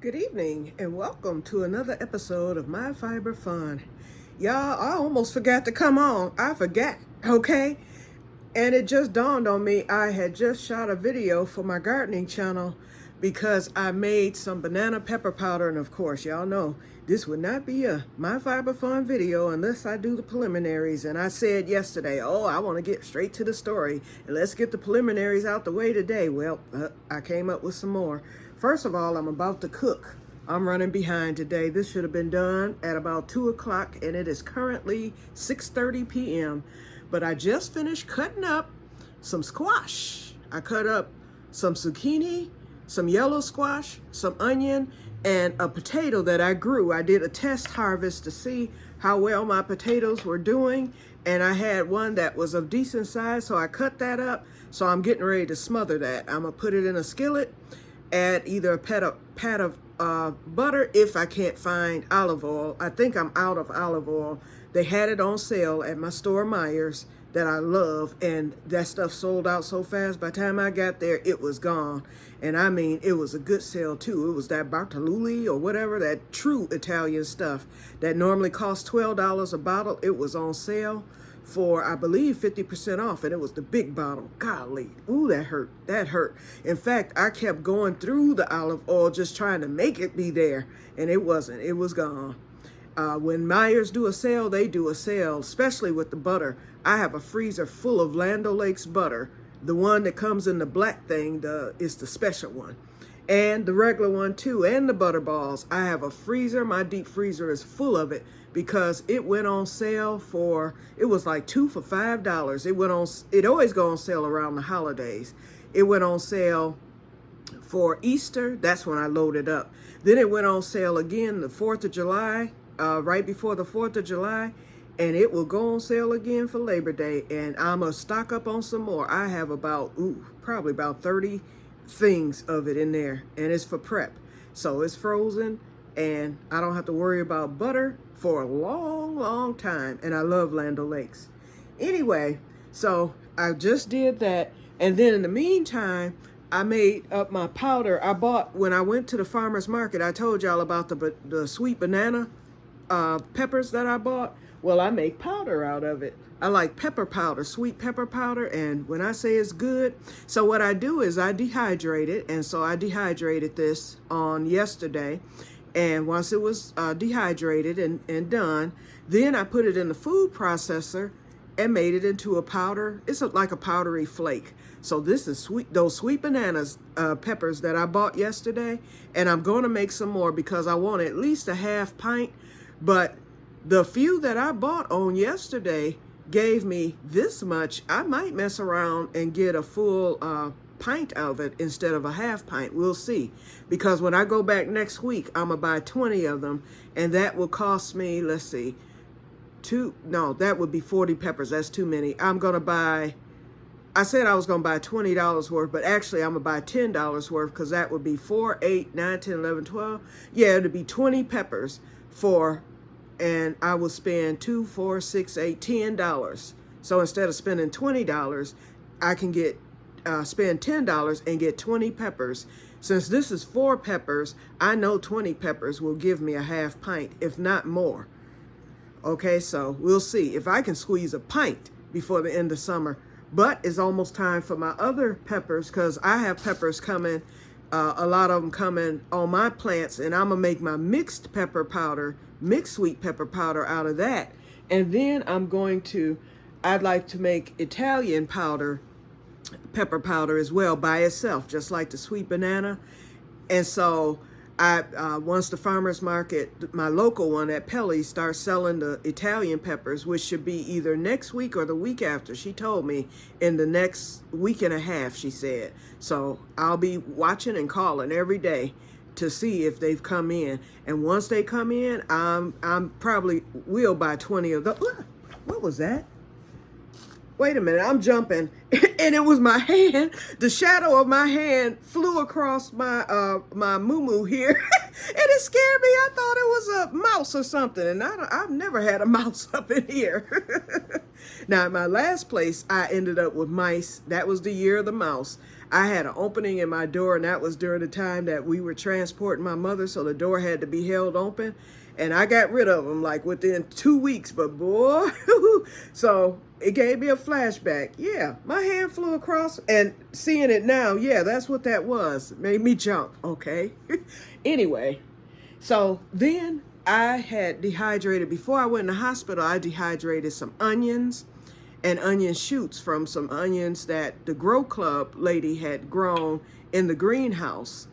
Good evening and welcome to another episode of My Fiber Fun. Y'all, I almost forgot to come on. I forgot, okay? And it just dawned on me I had just shot a video for my gardening channel because I made some banana pepper powder. And of course, y'all know this would not be a My Fiber Fun video unless I do the preliminaries. And I said yesterday, I want to get straight to the story and let's get the preliminaries out the way today. Well, I came up with some more. First of all, I'm about to cook. I'm running behind today. This should have been done at about 2 o'clock and it is currently 6:30 p.m. But I just finished cutting up some squash. I cut up some zucchini, some yellow squash, some onion, and a potato that I grew. I did a test harvest to see how well my potatoes were doing, and I had one that was of decent size, so I cut that up. So I'm getting ready to smother that. I'm gonna put it in a skillet, add either a pat of butter if I can't find olive oil. I think I'm out of olive oil. They had it on sale at my store, Myers, that I love, and that stuff sold out so fast. By the time I got there, it was gone. And I mean, it was a good sale too. It was that Bartoluli or whatever, that true Italian stuff that normally costs $12 a bottle. It was on sale for, I believe, 50% off, and it was the big bottle. Golly, ooh, that hurt. That hurt. In fact, I kept going through the olive oil just trying to make it be there, and it wasn't. It was gone. When Myers do a sale, they do a sale, especially with the butter. I have a freezer full of Land O'Lakes butter. The one that comes in the black thing is the special one. And the regular one too, and the butter balls. I have a freezer. My deep freezer is full of it because it went on sale for, it was like 2 for $5. It always goes on sale around the holidays. It went on sale for Easter. That's when I loaded up. Then it went on sale again the 4th of July. Right before the 4th of July, and it will go on sale again for Labor Day, and I'm gonna stock up on some more. I have probably about 30 things of it in there, and it's for prep. So it's frozen, and I don't have to worry about butter for a long, long time, and I love Land O'Lakes. Anyway, so I just did that, and then in the meantime, I made up my powder. I bought, when I went to the farmer's market, I told y'all about the sweet banana peppers that I bought. Well, I make powder out of it. I like pepper powder, sweet pepper powder, and when I say it's good, so what I do is I dehydrate it, and so I dehydrated this on yesterday, and once it was dehydrated and done, then I put it in the food processor and made it into a powder. It's like a powdery flake. So this is those sweet bananas peppers that I bought yesterday, and I'm going to make some more because I want at least a half pint. But the few that I bought on yesterday gave me this much. I might mess around and get a full pint of it instead of a half pint. We'll see. Because when I go back next week, I'm going to buy 20 of them. And that will cost me, let's see, that would be 40 peppers. That's too many. I'm going to buy, I said I was going to buy $20 worth, but actually I'm going to buy $10 worth because that would be 4, 8, 9, 10, 11, 12. Yeah, it'd be 20 peppers and I will spend $2, 4, 6, 8, $10. So instead of spending $20, I can spend $10 and get 20 peppers. Since this is 4 peppers, I know 20 peppers will give me a half pint, if not more. Okay, so we'll see if I can squeeze a pint before the end of summer. But it's almost time for my other peppers because I have peppers coming, a lot of them coming on my plants, and I'm going to make my mixed sweet pepper powder out of that. And then I'd like to make Italian pepper powder as well by itself, just like the sweet banana. And so once the farmer's market, my local one at Pelly, starts selling the Italian peppers, which should be either next week or the week after. She told me in the next week and a half, she said. So I'll be watching and calling every day to see if they've come in. And once they come in, I'm probably will buy 20 of those. What was that? Wait a minute, I'm jumping, and it was my hand. The shadow of my hand flew across my my moo-moo here, and it scared me. I thought it was a mouse or something, and I've never had a mouse up in here. Now, at my last place, I ended up with mice. That was the year of the mouse. I had an opening in my door, and that was during the time that we were transporting my mother, so the door had to be held open. And I got rid of them like within 2 weeks, but boy, so it gave me a flashback. Yeah, my hand flew across, and seeing it now, yeah, that's what that was. It made me jump, okay? Anyway, so then I had dehydrated, before I went in the hospital, I dehydrated some onions and onion shoots from some onions that the Grow Club lady had grown in the greenhouse.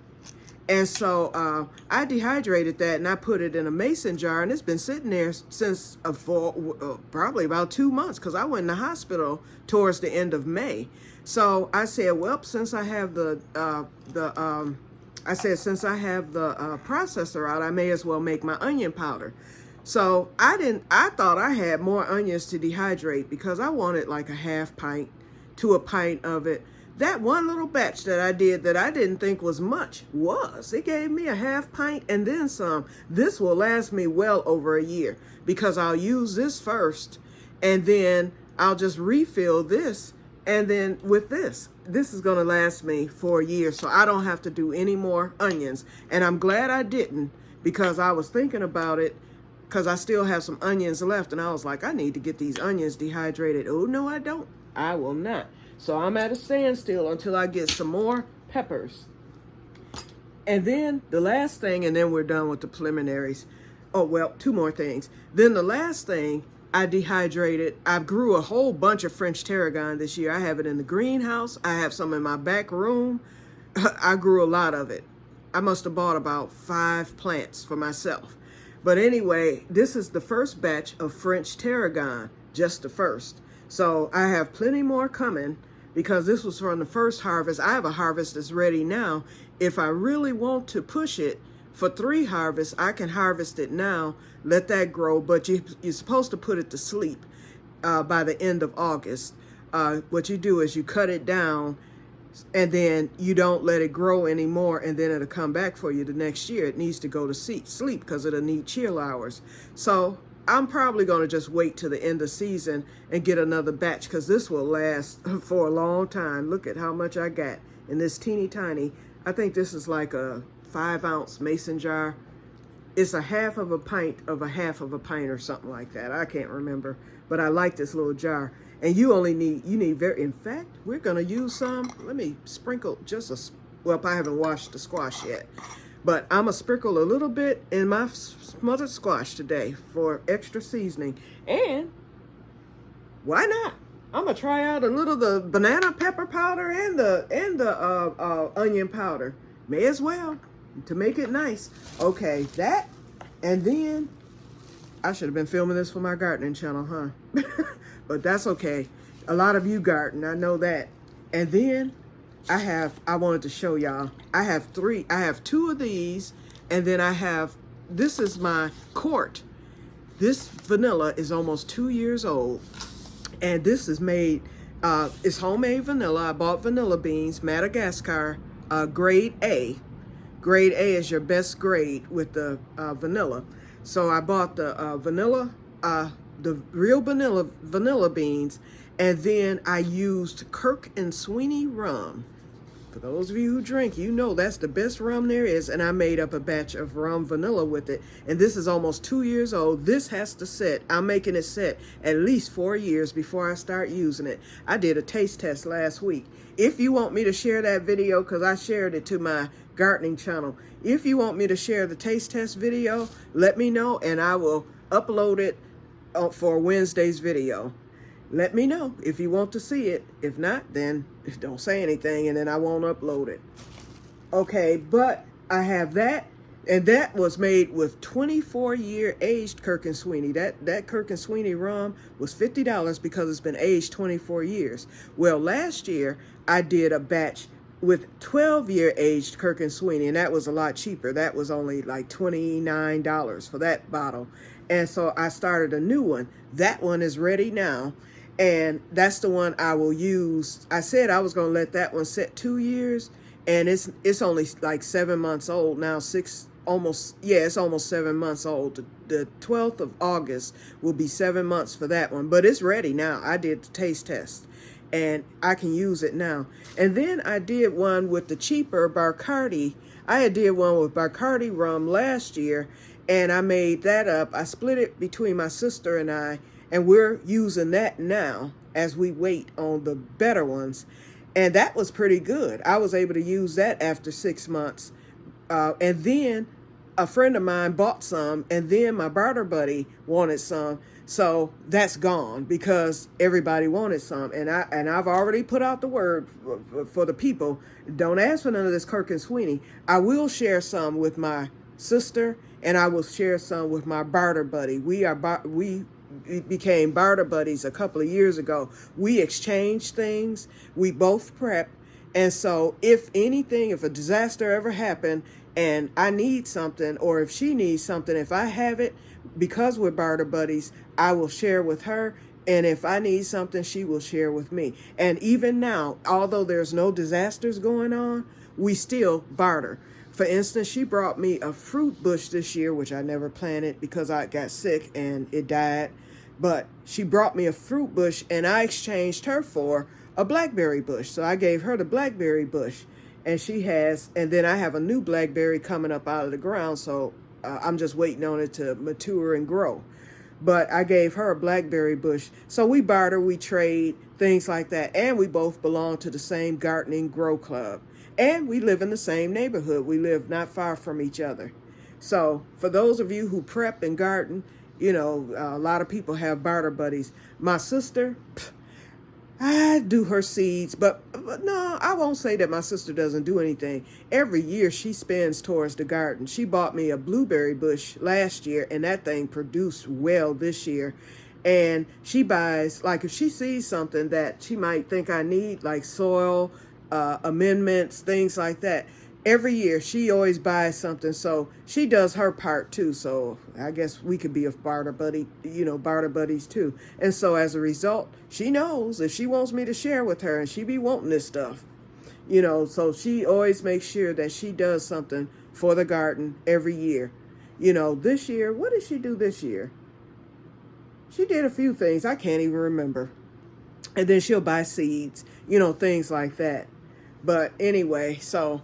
And so I dehydrated that, and I put it in a mason jar, and it's been sitting there since for probably about 2 months, because I went in the hospital towards the end of May. So I said, well, since I have the processor out, I may as well make my onion powder. So I thought I had more onions to dehydrate, because I wanted like a half pint to a pint of it. That one little batch that I did that I didn't think was much it gave me a half pint and then some. This will last me well over a year, because I'll use this first, and then I'll just refill this. And then with this is going to last me for a year, so I don't have to do any more onions. And I'm glad I didn't, because I was thinking about it, because I still have some onions left, and I was like, I need to get these onions dehydrated. Oh, no, I don't. I will not. So I'm at a standstill until I get some more peppers. And then the last thing, and then we're done with the preliminaries. Oh, well, 2 more things. Then the last thing, I dehydrated. I grew a whole bunch of French tarragon this year. I have it in the greenhouse. I have some in my back room. I grew a lot of it. I must have bought about 5 plants for myself. But anyway, this is the first batch of French tarragon, just the first. So I have plenty more coming, because this was from the first harvest. I have a harvest that's ready now. If I really want to push it for 3 harvests, I can harvest it now, let that grow, but you're supposed to put it to sleep by the end of August. What you do is you cut it down, and then you don't let it grow anymore, and then it'll come back for you the next year. It needs to go to sleep because it'll need chill hours. So I'm probably going to just wait till the end of season and get another batch, because this will last for a long time. Look at how much I got in this teeny tiny. I think this is like a 5-ounce mason jar. It's a half of a pint of a half of a pint or something like that. I can't remember, but I like this little jar. And you need very, in fact, we're going to use some. Let me sprinkle well, I haven't washed the squash yet. But I'm going to sprinkle a little bit in my smothered squash today for extra seasoning. And why not? I'm going to try out a little of the banana pepper powder and the onion powder. May as well, to make it nice. Okay, that. And then I should have been filming this for my gardening channel, huh? But that's okay. A lot of you garden, I know that. And then I wanted to show y'all, I have 2 of these, and then this is my quart. This vanilla is almost 2 years old, and this is made, it's homemade vanilla. I bought vanilla beans, Madagascar, grade A. Grade A is your best grade with the vanilla. So I bought the vanilla, the real vanilla beans, and then I used Kirk and Sweeney rum. For those of you who drink, you know that's the best rum there is, and I made up a batch of rum vanilla with it, and this is almost 2 years old. This has to set. I'm making it set at least 4 years before I start using it. I did a taste test last week. If you want me to share that video, because I shared it to my gardening channel, if you want me to share the taste test video, let me know, and I will upload it for Wednesday's video. Let me know if you want to see it. If not, then don't say anything, and then I won't upload it. Okay, but I have that, and that was made with 24-year aged Kirk and Sweeney. That Kirk and Sweeney rum was $50 because it's been aged 24 years. Well, last year I did a batch with 12-year aged Kirk and Sweeney, and that was a lot cheaper. That was only like $29 for that bottle. And so I started a new one. That one is ready now. And that's the one I will use. I said I was going to let that one set 2 years, and it's only like 7 months old now. It's almost 7 months old. The 12th of August will be 7 months for that one, but it's ready now. I did the taste test, and I can use it now. And then I did one with the cheaper Bacardi. I had did one with Bacardi rum last year, and I made that up. I split it between my sister and I, and we're using that now as we wait on the better ones. And that was pretty good. I was able to use that after 6 months. And then a friend of mine bought some, and then my barter buddy wanted some. So that's gone because everybody wanted some. And I've already put out the word for the people. Don't ask for none of this Kirk and Sweeney. I will share some with my sister, and I will share some with my barter buddy. We became barter buddies a couple of years ago. We exchanged things. We both prep. And so if anything, if a disaster ever happened and I need something, or if she needs something, if I have it, because we're barter buddies, I will share with her. And if I need something, she will share with me. And even now, although there's no disasters going on, we still barter. For instance, she brought me a fruit bush this year, which I never planted because I got sick and it died. But she brought me a fruit bush, and I exchanged her for a blackberry bush. So I gave her the blackberry bush, and and then I have a new blackberry coming up out of the ground. So I'm just waiting on it to mature and grow. But I gave her a blackberry bush. So we barter, we trade, things like that. And we both belong to the same gardening grow club. And we live in the same neighborhood. We live not far from each other. So for those of you who prep and garden, a lot of people have barter buddies. My sister, I do her seeds, but no, I won't say that my sister doesn't do anything. Every year she spends towards the garden. She bought me a blueberry bush last year, and that thing produced well this year. And she buys, like if she sees something that she might think I need, like soil, amendments, things like that. Every year she always buys something, so she does her part too. So I guess we could be a barter buddy, barter buddies too. And so as a result, she knows if she wants me to share with her, and she be wanting this stuff, so she always makes sure that she does something for the garden every year. This year, what did she do this year? She did a few things. I can't even remember. And then she'll buy seeds, things like that. But anyway, so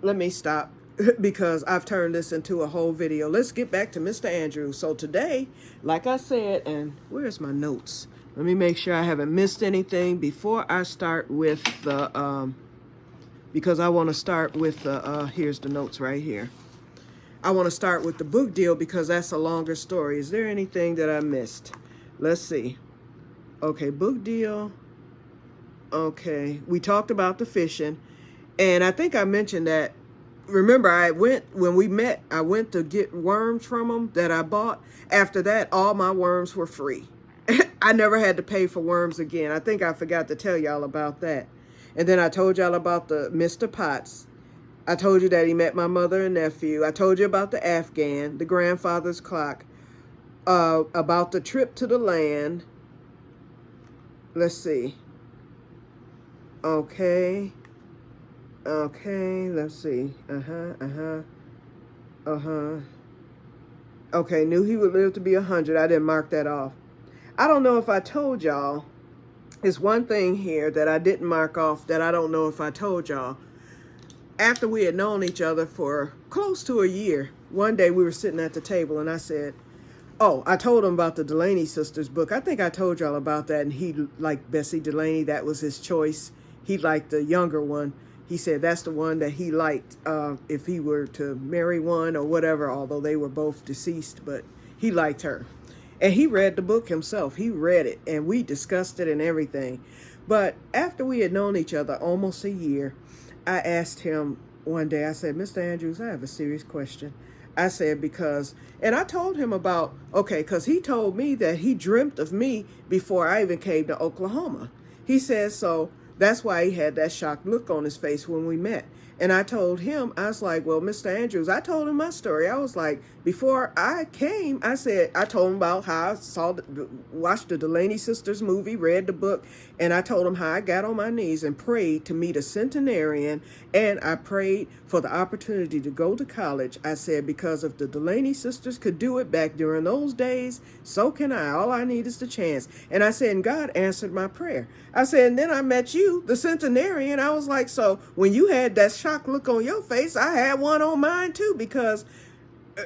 let me stop because I've turned this into a whole video. Let's get back to Mr. Andrews. So today, like I said, and where's my notes? Let me make sure I haven't missed anything before I start with the, because I want to start with the, here's the notes right here. I want to start with the book deal because that's a longer story. Is there anything that I missed? Let's see. Okay, book deal. Okay, we talked about the fishing. And I think I mentioned that, remember, when we met, I went to get worms from them that I bought. After that, all my worms were free. I never had to pay for worms again. I think I forgot to tell y'all about that. And then I told y'all about the Mr. Potts. I told you that he met my mother and nephew. I told you about the Afghan, the grandfather's clock, about the trip to the land. Let's see. Okay, let's see. Okay, knew he would live to be 100. I didn't mark that off. I don't know if I told y'all. There's one thing here that I didn't mark off that I don't know if I told y'all. After we had known each other for close to a year, one day we were sitting at the table and I said, I told him about the Delaney sisters book. I think I told y'all about that, and he liked Bessie Delaney. That was his choice. He liked the younger one. He said that's the one that he liked if he were to marry one or whatever, although they were both deceased, but he liked her. And he read the book himself. He read it, and we discussed it and everything. But after we had known each other almost a year, I asked him one day, I said, Mr. Andrews, I have a serious question. I said, and I told him about, because he told me that he dreamt of me before I even came to Oklahoma. He said, so that's why he had that shocked look on his face when we met. And I told him, I was like, well, Mr. Andrews, I told him my story. I was like, before I came, I told him about how I watched the Delaney sisters movie, read the book, and I told him how I got on my knees and prayed to meet a centenarian, and I prayed for the opportunity to go to college. I said, because if the Delaney sisters could do it back during those days, so can I. All I need is the chance. And I said, and God answered my prayer. I said, and then I met you, the centenarian. I was like, so when you had that shocked look on your face, I had one on mine too, because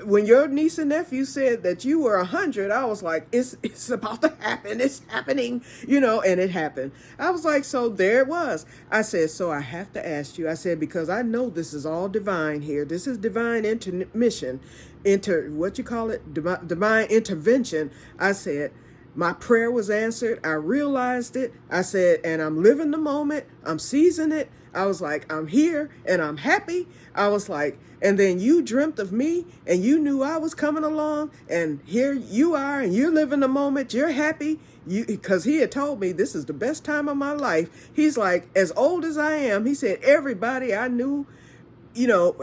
when your niece and nephew said that you were 100, I was like, it's about to happen. It's happening, and it happened. I was like, so there it was. I said, so I have to ask you. I said, because I know this is all divine here. This is divine intermission, divine intervention. I said, my prayer was answered. I realized it. I said, and I'm living the moment. I'm seizing it. I was like, I'm here and I'm happy. I was like, and then you dreamt of me and you knew I was coming along, and here you are and you're living the moment. You're happy. Because he had told me this is the best time of my life. He's like, as old as I am, he said, everybody I knew,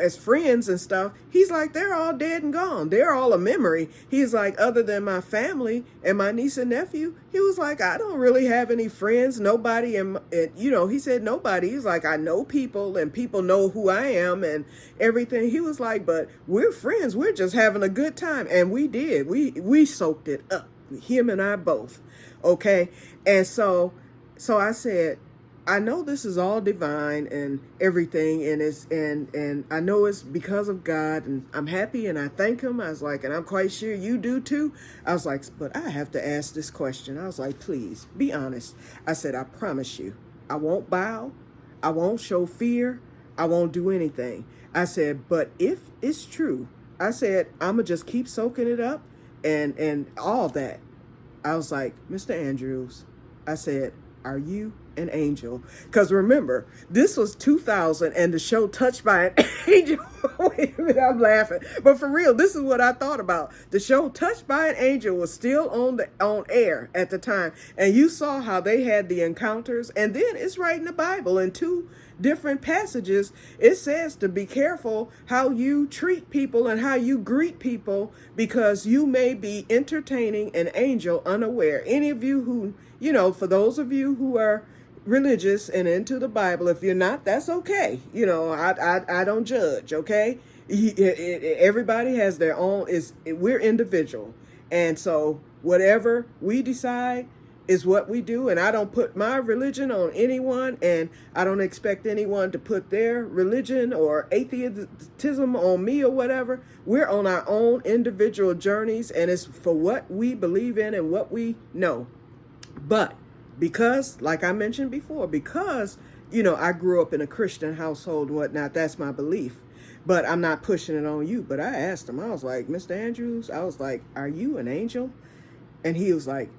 as friends and stuff, he's like, they're all dead and gone. They're all a memory. He's like, other than my family and my niece and nephew, he was like, I don't really have any friends, nobody. He said, nobody. He's like, I know people and people know who I am and everything. He was like, but we're friends. We're just having a good time. And we did. We soaked it up. Him and I both. Okay. And so I said, I know this is all divine and everything, and I know it's because of God, and I'm happy and I thank him. I was like, and I'm quite sure you do too. I was like, but I have to ask this question. I was like, please be honest. I said, I promise you, I won't bow. I won't show fear. I won't do anything. I said, but if it's true, I said, I'm going to just keep soaking it up and all that. I was like, Mr. Andrews, I said, are you an angel? Because remember, this was 2000 and the show Touched by an Angel. Wait a minute, I'm laughing. But for real, this is what I thought about. The show Touched by an Angel was still on air at the time. And you saw how they had the encounters. And then it's right in the Bible in two different passages. It says to be careful how you treat people and how you greet people, because you may be entertaining an angel unaware. Any of you who, for those of you who are religious and into the Bible, if you're not, that's okay. I don't judge. Okay. Everybody has their own, we're individual. And so whatever we decide is what we do, and I don't put my religion on anyone, and I don't expect anyone to put their religion or atheism on me or whatever. We're on our own individual journeys, and it's for what we believe in and what we know. But because, like I mentioned before, because, I grew up in a Christian household and whatnot, that's my belief. But I'm not pushing it on you. But I asked him, I was like, Mr. Andrews, I was like, are you an angel? And he was like,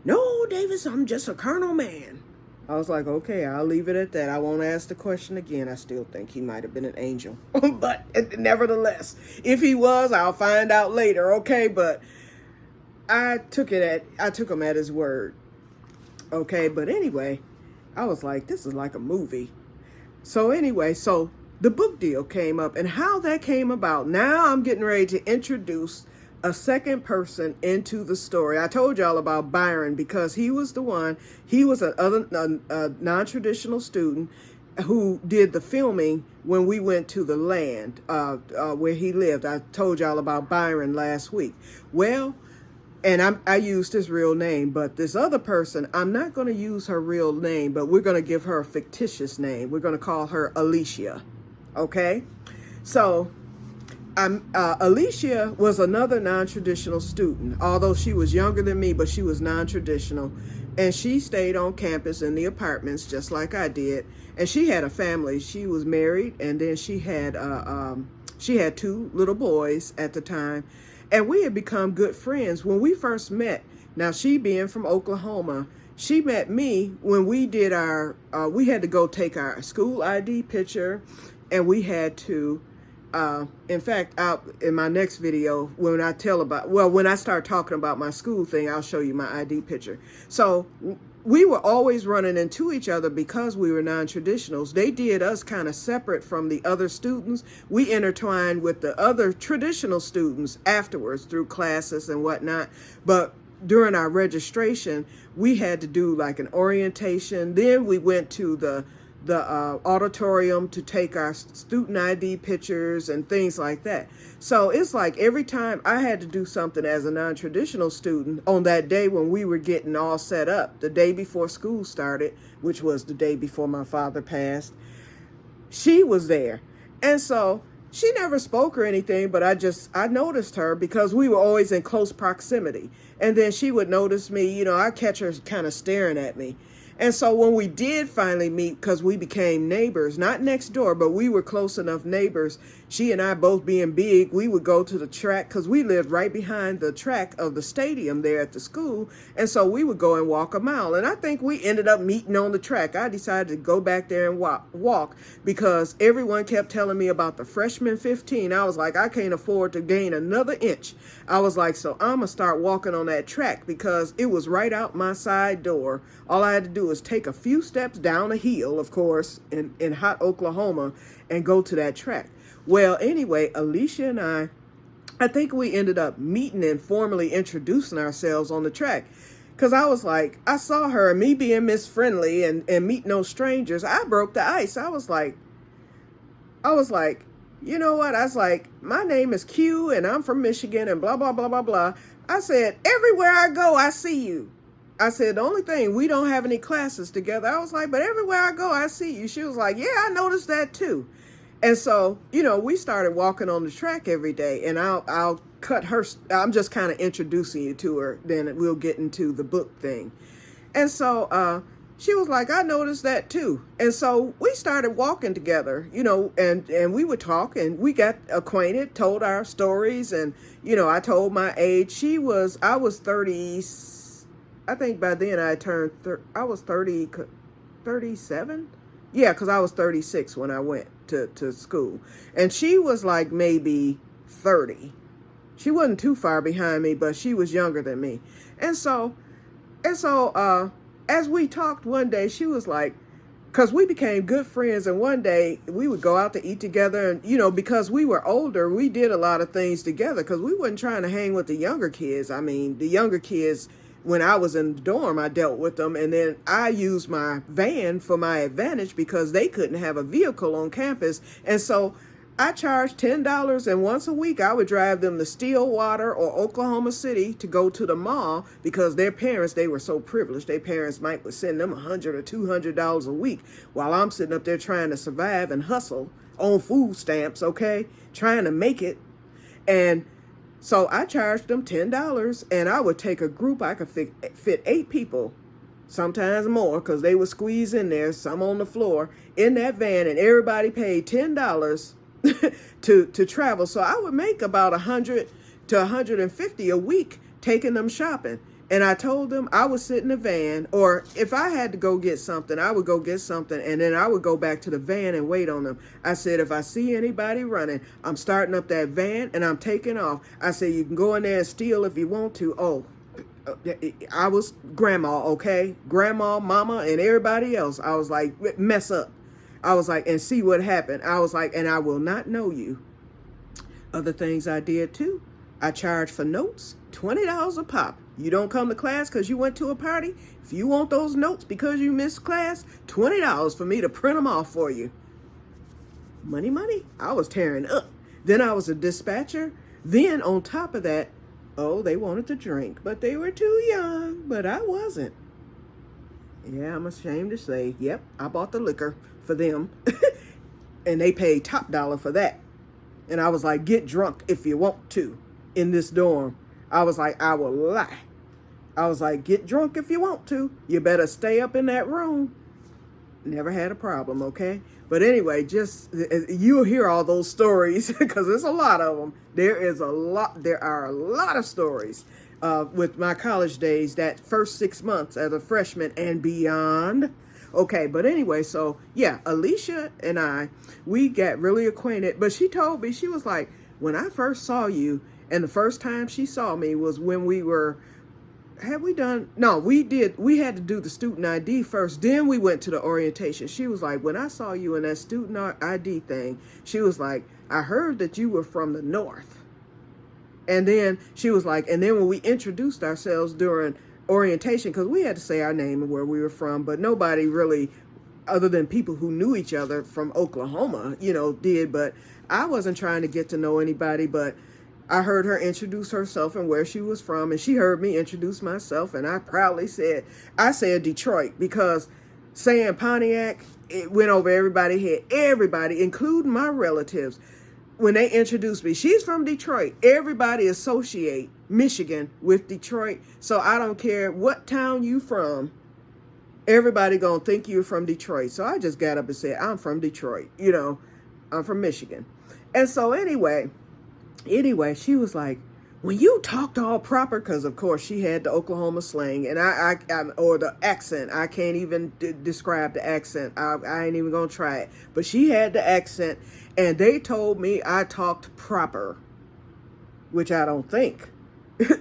no, Davis, I'm just a carnal man. I was like, okay, I'll leave it at that. I won't ask the question again. I still think he might have been an angel. But nevertheless, if he was, I'll find out later, okay? But I took him at his word. Okay, but anyway, I was like, this is like a movie. So anyway, so the book deal came up, and how that came about. Now I'm getting ready to introduce a second person into the story. I told y'all about Byron because he was the one. He was a non-traditional student who did the filming when we went to the land where he lived. I told y'all about Byron last week. Well, and I used his real name, but this other person, I'm not going to use her real name, but we're going to give her a fictitious name. We're going to call her Alicia. Okay? So Alicia was another non-traditional student, although she was younger than me, but she was non-traditional. And she stayed on campus in the apartments just like I did. And she had a family. She was married, and then she had two little boys at the time. And we had become good friends when we first met. Now, she being from Oklahoma, she met me when we did we had to go take our school ID picture, and we had to, in fact, in my next video, when I start talking about my school thing, I'll show you my ID picture. So we were always running into each other because we were non-traditionals. They did us kind of separate from the other students. We intertwined with the other traditional students afterwards through classes and whatnot. But during our registration, we had to do like an orientation. Then we went to the auditorium to take our student ID pictures and things like that. So it's like every time I had to do something as a non-traditional student on that day when we were getting all set up, the day before school started, which was the day before my father passed, she was there. And so she never spoke or anything, but I noticed her because we were always in close proximity. And then she would notice me, I'd catch her kind of staring at me. And so when we did finally meet, because we became neighbors, not next door, but we were close enough neighbors, she and I both being big, we would go to the track because we lived right behind the track of the stadium there at the school. And so we would go and walk a mile. And I think we ended up meeting on the track. I decided to go back there and walk because everyone kept telling me about the freshman 15. I was like, I can't afford to gain another inch. I was like, so I'm going to start walking on that track because it was right out my side door. All I had to do was take a few steps down a hill, of course, in hot Oklahoma and go to that track. Well, anyway, Alicia and I think we ended up meeting and formally introducing ourselves on the track. Because I was like, I saw her, and me being Miss Friendly and meet no strangers, I broke the ice. I was like, you know what? I was like, my name is Q, and I'm from Michigan, and blah, blah, blah, blah, blah. I said, everywhere I go, I see you. I said, the only thing, we don't have any classes together. I was like, but everywhere I go, I see you. She was like, yeah, I noticed that too. And so, we started walking on the track every day, and I'll cut her. I'm just kind of introducing you to her. Then we'll get into the book thing. And so she was like, I noticed that too. And so we started walking together, and we would talk, and we got acquainted, told our stories. And, I told my age. I was 30. I think by then I was 37. Yeah, because I was 36 when I went to school. And she was like maybe 30. She wasn't too far behind me, but she was younger than me. And so as we talked one day, she was like, because we became good friends, and one day we would go out to eat together, and, because we were older, we did a lot of things together because we weren't trying to hang with the younger kids. I mean, the younger kids, when I was in the dorm, I dealt with them, and then I used my van for my advantage because they couldn't have a vehicle on campus. And so I charged $10, and once a week I would drive them to Stillwater or Oklahoma City to go to the mall because their parents, they were so privileged. Their parents would send them $100 or $200 a week while I'm sitting up there trying to survive and hustle on food stamps, okay, trying to make it. And so I charged them $10, and I would take a group. I could fit 8 people, sometimes more, because they would squeeze in there, some on the floor, in that van, and everybody paid $10 to travel. So I would make about $100 to $150 a week taking them shopping. And I told them I would sit in the van, or if I had to go get something, I would go get something, and then I would go back to the van and wait on them. I said, if I see anybody running, I'm starting up that van and I'm taking off. I said, you can go in there and steal if you want to. Oh, I was grandma, okay? Grandma, mama, and everybody else. I was like, mess up. I was like, and see what happened. I was like, and I will not know you. Other things I did too. I charged for notes, $20 a pop. You don't come to class because you went to a party. If you want those notes because you missed class, $20 for me to print them off for you. Money, money. I was tearing up. Then I was a dispatcher. Then on top of that, they wanted to drink, but they were too young, but I wasn't. Yeah, I'm ashamed to say, yep, I bought the liquor for them. And they paid top dollar for that. And I was like, get drunk if you want to in this dorm. I was like, I will lie. I was like, get drunk if you want to. You better stay up in that room. Never had a problem, okay? But anyway, you'll hear all those stories because there's a lot of them. There are a lot of stories with my college days, that first 6 months as a freshman and beyond. Okay, but anyway, so yeah, Alicia and we got really acquainted. But she told me, she was like, when I first saw you, and the first time she saw me was when we were have we done? No, we did. We had to do the student ID first. Then we went to the orientation. She was like, when I saw you in that student ID thing, she was like, I heard that you were from the North. And then she was like, and then when we introduced ourselves during orientation, because we had to say our name and where we were from, but nobody really, other than people who knew each other from Oklahoma, did. But I wasn't trying to get to know anybody, but I heard her introduce herself and where she was from, and she heard me introduce myself, and I proudly said Detroit, because saying Pontiac, it went over everybody's head. Everybody, including my relatives, when they introduced me, she's from Detroit. Everybody associate Michigan with Detroit, so I don't care what town you from. Everybody gonna think you're from Detroit. So I just got up and said, I'm from Detroit. I'm from Michigan. And so anyway, she was like, when you talked all proper, because of course she had the Oklahoma slang, and I or the accent. I can't even describe the accent. I ain't even gonna try it. But she had the accent, and they told me I talked proper, which I don't think.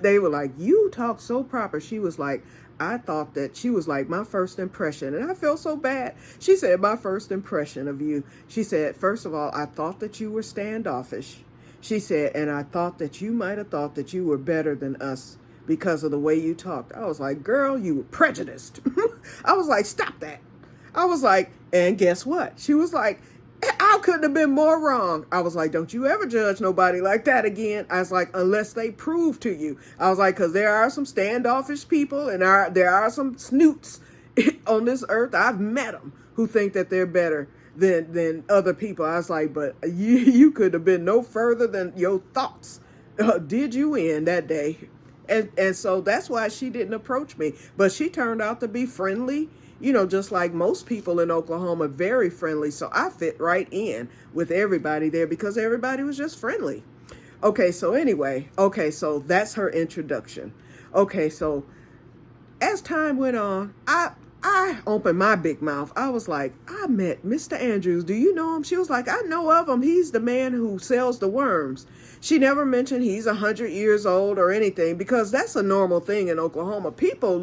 They were like, you talk so proper. She was like, I thought that, she was like, my first impression, and I felt so bad. She said, my first impression of you, she said, first of all, I thought that you were standoffish. She said, and I thought that you might have thought that you were better than us because of the way you talked. I was like, girl, you were prejudiced. I was like, stop that. I was like, and guess what? She was like, I couldn't have been more wrong. I was like, don't you ever judge nobody like that again. I was like, unless they prove to you. I was like, because there are some standoffish people, and there are some snoots on this earth. I've met them who think that they're better than other people. I was like, but you could have been no further than your thoughts did you in that day. And so that's why she didn't approach me. But she turned out to be friendly, just like most people in Oklahoma, very friendly. So I fit right in with everybody there because everybody was just friendly. Okay, so anyway, so that's her introduction. Okay, so as time went on, I opened my big mouth. I was like, I met Mr. Andrews. Do you know him? She was like, I know of him. He's the man who sells the worms. She never mentioned he's 100 years old or anything, because that's a normal thing in Oklahoma. People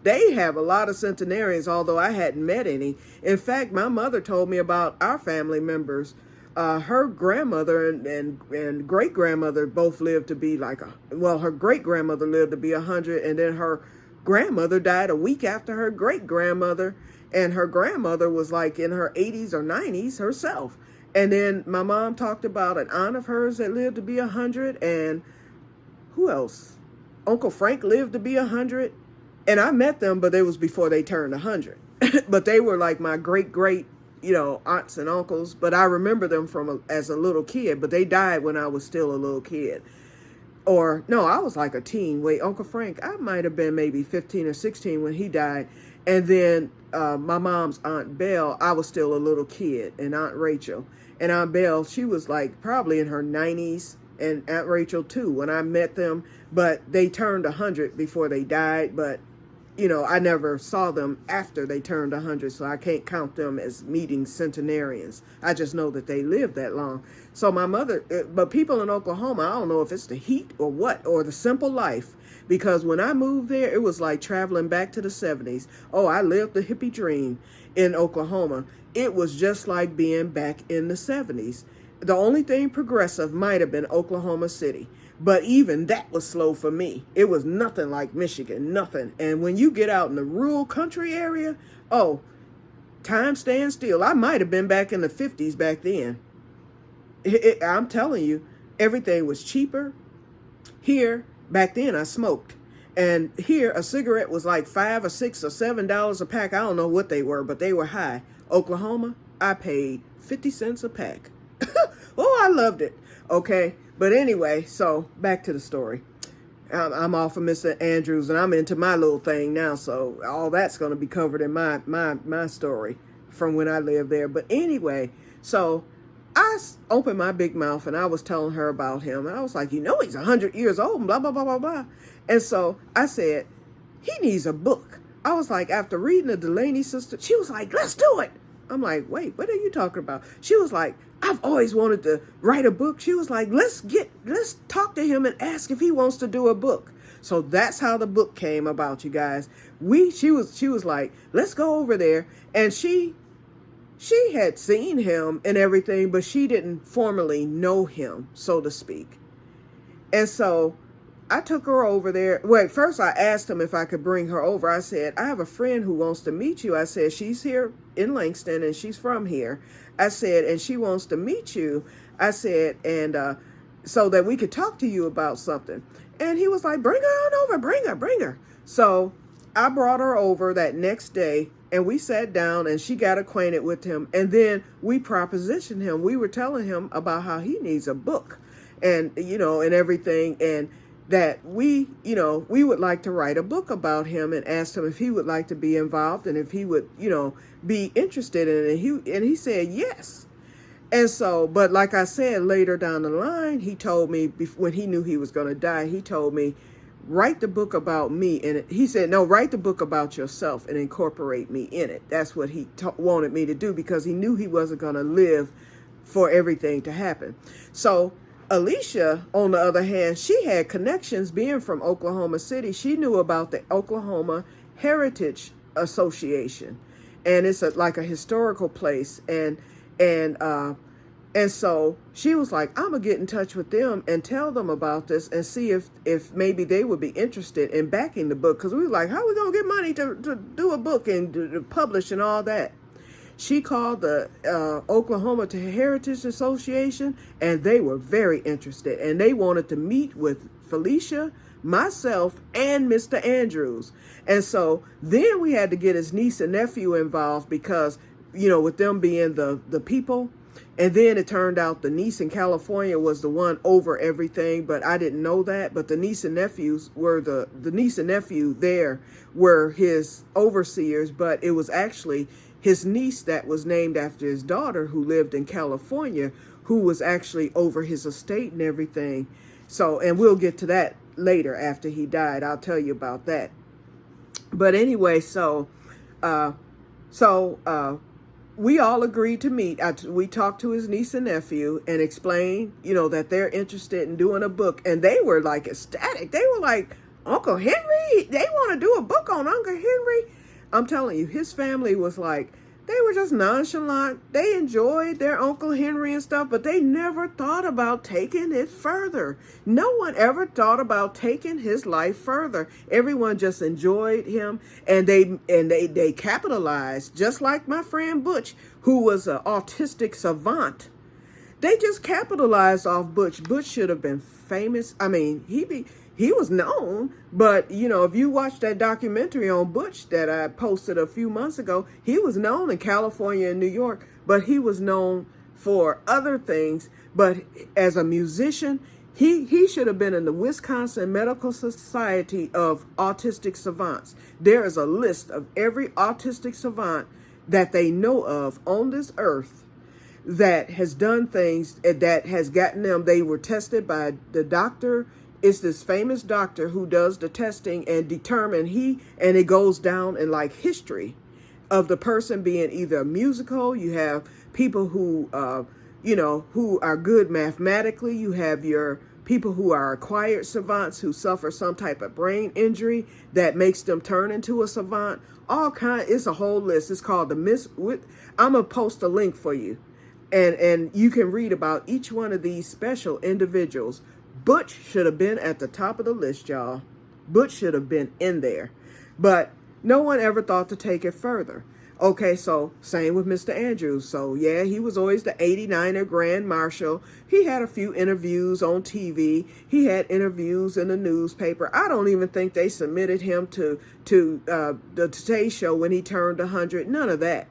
they have a lot of centenarians, although I hadn't met any. In fact, my mother told me about our family members. Her grandmother and great-grandmother both lived to be her great-grandmother lived to be 100, and then her grandmother died a week after her great-grandmother, and her grandmother was like in her 80s or 90s herself. And then my mom talked about an aunt of hers that lived to be 100, and who else? Uncle Frank lived to be 100, and I met them, but it was before they turned 100. But they were like my great-great, aunts and uncles, but I remember them as a little kid, but they died when I was still a little kid. Or, no, I was like a teen. Wait, Uncle Frank, I might have been maybe 15 or 16 when he died. And then my mom's Aunt Belle, I was still a little kid, and Aunt Rachel. And Aunt Belle, she was like probably in her 90s, and Aunt Rachel too when I met them. But they turned 100 before they died. But, I never saw them after they turned 100, so I can't count them as meeting centenarians. I just know that they lived that long. So my mother, but people in Oklahoma, I don't know if it's the heat or what, or the simple life, because when I moved there, it was like traveling back to the 70s. Oh, I lived the hippie dream in Oklahoma. It was just like being back in the 70s. The only thing progressive might have been Oklahoma City. But even that was slow for me. It was nothing like Michigan, nothing. And when you get out in the rural country area, time stands still. I might have been back in the 50s back then. I'm telling you, everything was cheaper. Here, back then I smoked. And here, a cigarette was like $5 or $6 or $7 a pack. I don't know what they were, but they were high. Oklahoma, I paid 50 cents a pack. Oh, I loved it. Okay. But anyway, so back to the story. I'm off of Mr. Andrews, and I'm into my little thing now. So all that's going to be covered in my story from when I lived there. But anyway, so I opened my big mouth, and I was telling her about him. And I was like, he's 100 years old, and blah, blah, blah, blah, blah. And so I said, he needs a book. I was like, after reading the Delaney sister, she was like, let's do it. I'm like, wait, what are you talking about? She was like, I've always wanted to write a book. She was like, let's talk to him and ask if he wants to do a book. So that's how the book came about, you guys. She was like, let's go over there. And she had seen him and everything, but she didn't formally know him, so to speak. And so I took her over there. Wait, first I asked him if I could bring her over. I said, I have a friend who wants to meet you. I said, she's here in Langston and she's from here. I said, and she wants to meet you. I said, and so that we could talk to you about something. And he was like, bring her on over, bring her. So I brought her over that next day and we sat down and she got acquainted with him. And then we propositioned him. We were telling him about how he needs a book and, and everything. And that we would like to write a book about him, and asked him if he would like to be involved and if he would, be interested in it. And he said yes. And so, but like I said, later down the line, he told me, when he knew he was going to die, he told me, write the book about me. And he said, no, write the book about yourself and incorporate me in it. That's what he wanted me to do, because he knew he wasn't going to live for everything to happen. So Alicia, on the other hand, she had connections being from Oklahoma City. She knew about the Oklahoma Heritage Association, and it's like a historical place. And so she was like, I'm gonna get in touch with them and tell them about this and see if maybe they would be interested in backing the book. Because we were like, how are we gonna get money to do a book and to publish and all that? She called the Oklahoma Heritage Association, and they were very interested. And they wanted to meet with Felicia, myself, and Mr. Andrews. And so then we had to get his niece and nephew involved because, with them being the people. And then it turned out the niece in California was the one over everything, but I didn't know that. But the niece and nephews were the niece and nephew there were his overseers, but it was actually his niece that was named after his daughter, who lived in California, who was actually over his estate and everything. So, and we'll get to that later after he died. I'll tell you about that. But anyway, so we all agreed to meet. We talked to his niece and nephew and explained, that they're interested in doing a book. And they were like ecstatic. They were like, Uncle Henry, they want to do a book on Uncle Henry. I'm telling you, his family was like, they were just nonchalant. They enjoyed their Uncle Henry and stuff, but they never thought about taking it further. No one ever thought about taking his life further. Everyone just enjoyed him, and they capitalized, just like my friend Butch, who was an autistic savant. They just capitalized off Butch. Butch should have been famous. I mean, he was known, but if you watch that documentary on Butch that I posted a few months ago, he was known in California and New York, but he was known for other things. But as a musician, he should have been in the Wisconsin Medical Society of Autistic Savants. There is a list of every autistic savant that they know of on this earth that has done things that has gotten them. They were tested by the doctor. It's this famous doctor who does the testing and determine and it goes down in like history of the person being either musical. You have people who, who are good mathematically. You have your people who are acquired savants who suffer some type of brain injury that makes them turn into a savant. It's a whole list. It's called I'm going to post a link for you. And you can read about each one of these special individuals. Butch should have been at the top of the list, y'all. Butch should have been in there. But no one ever thought to take it further. Okay, so same with Mr. Andrews. So yeah, he was always the 89er Grand Marshal. He had a few interviews on TV. He had interviews in the newspaper. I don't even think they submitted him to the Today Show when he turned 100. None of that.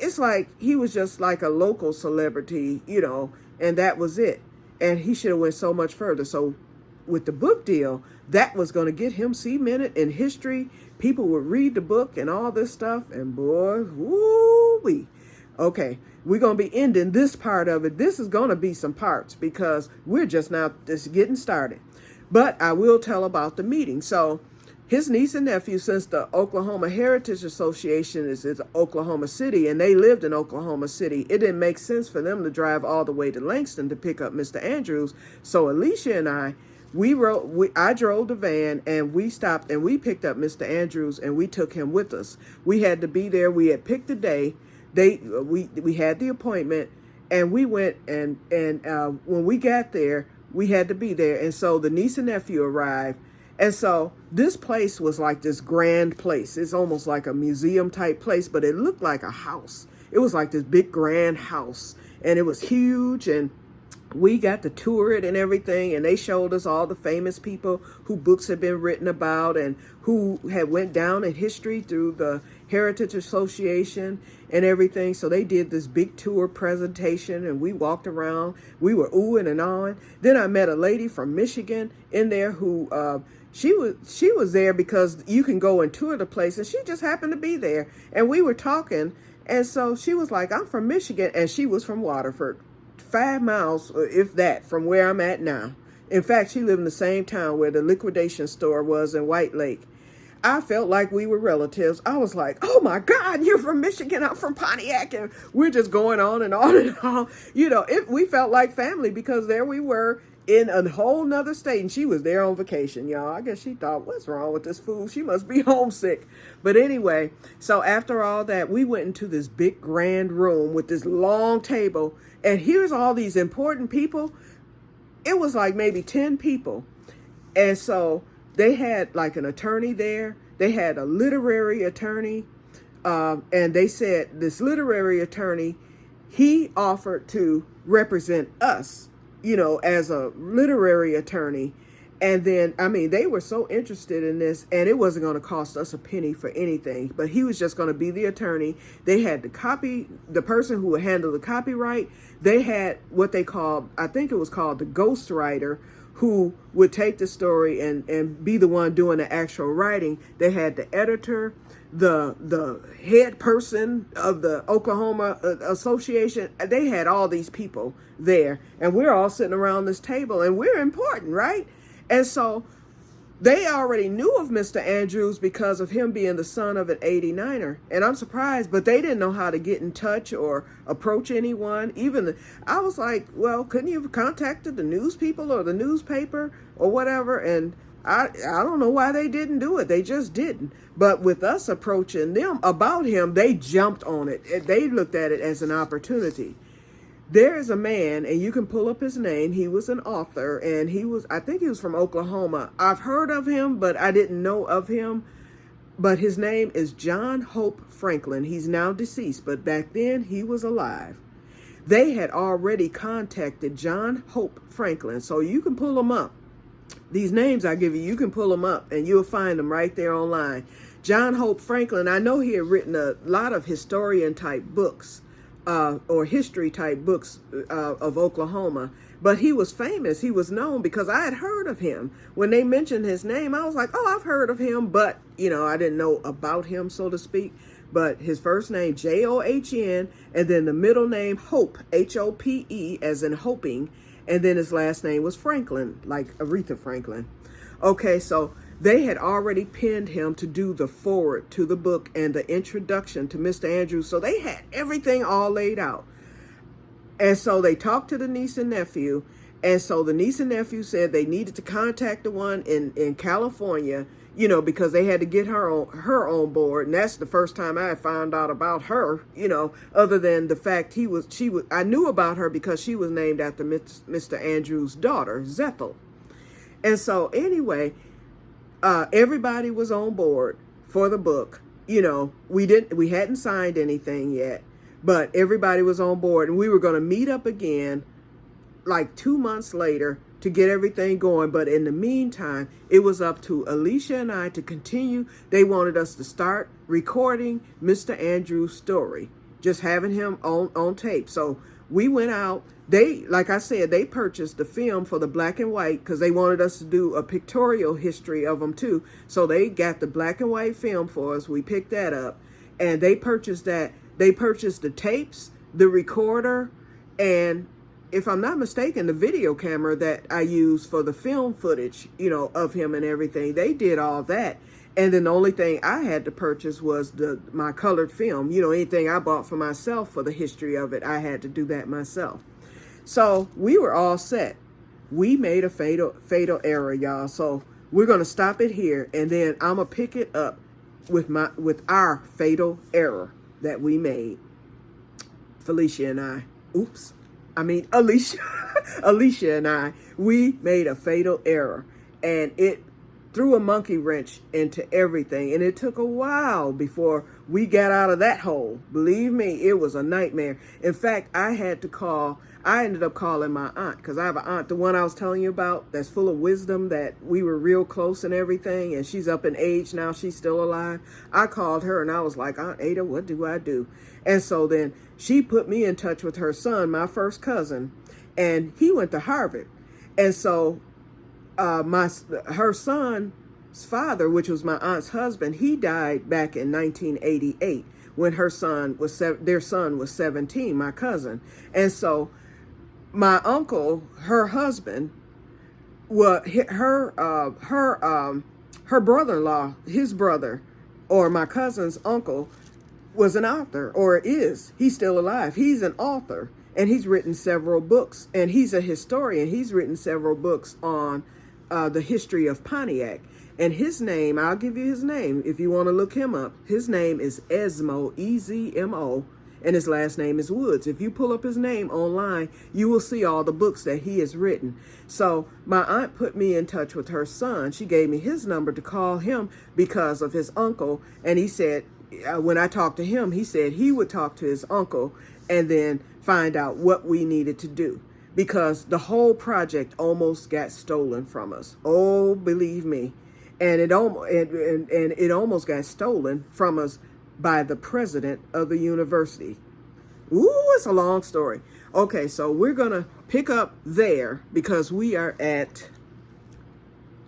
It's like he was just like a local celebrity, and that was it. And he should have went so much further. So with the book deal, that was going to get him cemented in history. People would read the book and all this stuff. And boy, woo-wee. Okay, we're going to be ending this part of it. This is going to be some parts because we're just getting started. But I will tell about the meeting. So his niece and nephew, since the Oklahoma Heritage Association is Oklahoma City, and they lived in Oklahoma City, it didn't make sense for them to drive all the way to Langston to pick up Mr. Andrews. So Alicia and I I drove the van and we stopped and we picked up Mr. Andrews and we took him with us. We had to be there. We had picked a day. We had the appointment and we went and when we got there, we had to be there. And so the niece and nephew arrived. And so this place was like this grand place. It's almost like a museum type place, but it looked like a house. It was like this big grand house and it was huge, and we got to tour it and everything, and they showed us all the famous people who books had been written about and who had went down in history through the Heritage Association and everything. So they did this big tour presentation and we walked around. We were oohing and ahhing. Then I met a lady from Michigan in there who she was there because you can go and tour the place, and she just happened to be there, and we were talking. And so she was like, I'm from Michigan, and she was from Waterford, 5 miles, if that, from where I'm at now. In fact, she lived in the same town where the liquidation store was in White Lake. I felt like we were relatives. I was like, oh my God, you're from Michigan, I'm from Pontiac, and we're just going on and on and on. We felt like family because there we were in a whole nother state, and she was there on vacation, y'all. I guess she thought, what's wrong with this fool? She must be homesick. But anyway, so after all that, we went into this big grand room with this long table, and here's all these important people. It was like maybe 10 people. And so they had like an attorney there. They had a literary attorney. And they said this literary attorney, he offered to represent us, as a literary attorney. And then, they were so interested in this, and it wasn't going to cost us a penny for anything, but he was just going to be the attorney. They had the person who would handle the copyright. They had what they called, I think it was called the ghostwriter, who would take the story and be the one doing the actual writing. They had the editor, the head person of the Oklahoma Association. They had all these people there, and we're all sitting around this table, and we're important, right? And so they already knew of Mr. Andrews because of him being the son of an 89er. And I'm surprised, but they didn't know how to get in touch or approach anyone. I was like, well, couldn't you have contacted the news people or the newspaper or whatever? And I don't know why they didn't do it. They just didn't. But with us approaching them about him, they jumped on it. They looked at it as an opportunity. There is a man, and you can pull up his name. He was an author, and I think he was from Oklahoma. I've heard of him, but I didn't know of him. But his name is John Hope Franklin. He's now deceased, but back then he was alive. They had already contacted John Hope Franklin, so you can pull them up. These names I give you, you can pull them up, and you'll find them right there online. John Hope Franklin, I know he had written a lot of historian-type books. Or history type books of Oklahoma. But he was famous. He was known because I had heard of him. When they mentioned his name, I was like, oh, I've heard of him. But, I didn't know about him, so to speak. But his first name, John, and then the middle name, Hope, Hope, as in hoping. And then his last name was Franklin, like Aretha Franklin. Okay, so they had already pinned him to do the foreword to the book and the introduction to Mr. Andrews. So they had everything all laid out. And so they talked to the niece and nephew. And so the niece and nephew said they needed to contact the one in California, because they had to get her on board. And that's the first time I found out about her, other than the fact I knew about her because she was named after Mr. Andrews' daughter, Zethel. And so anyway, everybody was on board for the book. We hadn't signed anything yet, but everybody was on board, and we were going to meet up again like 2 months later to get everything going. But in the meantime, it was up to Alicia and I to continue. They wanted us to start recording Mr. Andrews' story, just having him on tape. So we went out. Like I said, they purchased the film for the black and white because they wanted us to do a pictorial history of them too. So they got the black and white film for us. We picked that up, and they purchased that. They purchased the tapes, the recorder, and if I'm not mistaken, the video camera that I used for the film footage, of him and everything. They did all that. And then the only thing I had to purchase was my colored film. Anything I bought for myself for the history of it, I had to do that myself. So we were all set. we made a fatal error, y'all. So we're gonna stop it here, and then I'm gonna pick it up with our fatal error that we made. Felicia and I. Alicia. Alicia and I. We made a fatal error, and it threw a monkey wrench into everything, and it took a while before we got out of that hole. Believe me, it was a nightmare. In fact, I ended up calling my aunt, because I have an aunt, the one I was telling you about, that's full of wisdom, that we were real close and everything, and she's up in age now, she's still alive. I called her and I was like, Aunt Ada, what do I do? And so then she put me in touch with her son, my first cousin, and he went to Harvard. And so her son's father, which was my aunt's husband, he died back in 1988 when their son was 17, my cousin. And so my uncle, her husband, her brother-in-law, his brother, or my cousin's uncle, was an author, or is. He's still alive. He's an author, and he's written several books, and he's a historian. He's written several books on the history of Pontiac. And his name, I'll give you his name if you want to look him up. His name is Ezmo, E-Z-M-O, and his last name is Woods. If you pull up his name online, you will see all the books that he has written. So my aunt put me in touch with her son. She gave me his number to call him because of his uncle. And he said, when I talked to him, he said he would talk to his uncle and then find out what we needed to do, because the whole project almost got stolen from us. Oh, believe me. And it almost got stolen from us by the president of the university. Ooh, it's a long story. Okay, so we're gonna pick up there because we're at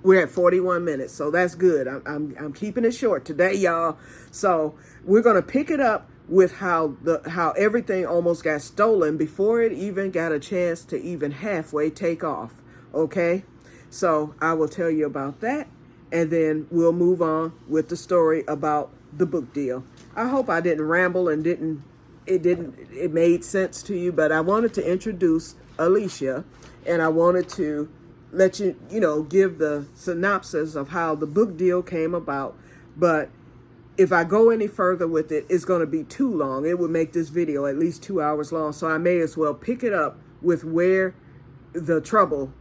41 minutes, so that's good. I'm keeping it short today, y'all. So we're gonna pick it up with how everything almost got stolen before it even got a chance to even halfway take off. Okay, so I will tell you about that, and then we'll move on with the story about the book deal. I hope I didn't ramble and it made sense to you, but I wanted to introduce Alicia, and I wanted to let you give the synopsis of how the book deal came about. But if I go any further with it, it's going to be too long. It would make this video at least 2 hours long, so I may as well pick it up with where the trouble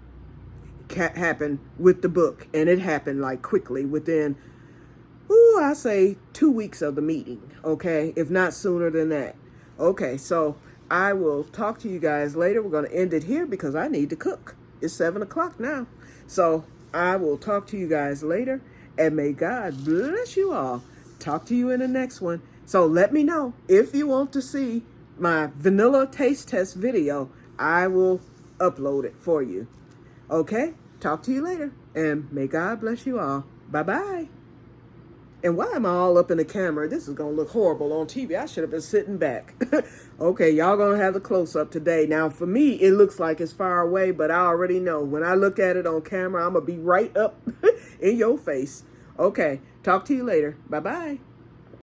happened with the book. And it happened like quickly within, I say 2 weeks of the meeting, okay? If not sooner than that. Okay, so I will talk to you guys later. We're going to end it here because I need to cook. It's 7 o'clock now. So I will talk to you guys later, and may God bless you all. Talk to you in the next one. So let me know if you want to see my vanilla taste test video. I will upload it for you. Okay? Talk to you later, and may God bless you all. Bye-bye. And why am I all up in the camera? This is going to look horrible on TV. I should have been sitting back. Okay, y'all going to have the close-up today. Now, for me, it looks like it's far away, but I already know. When I look at it on camera, I'm going to be right up in your face. Okay, talk to you later. Bye-bye.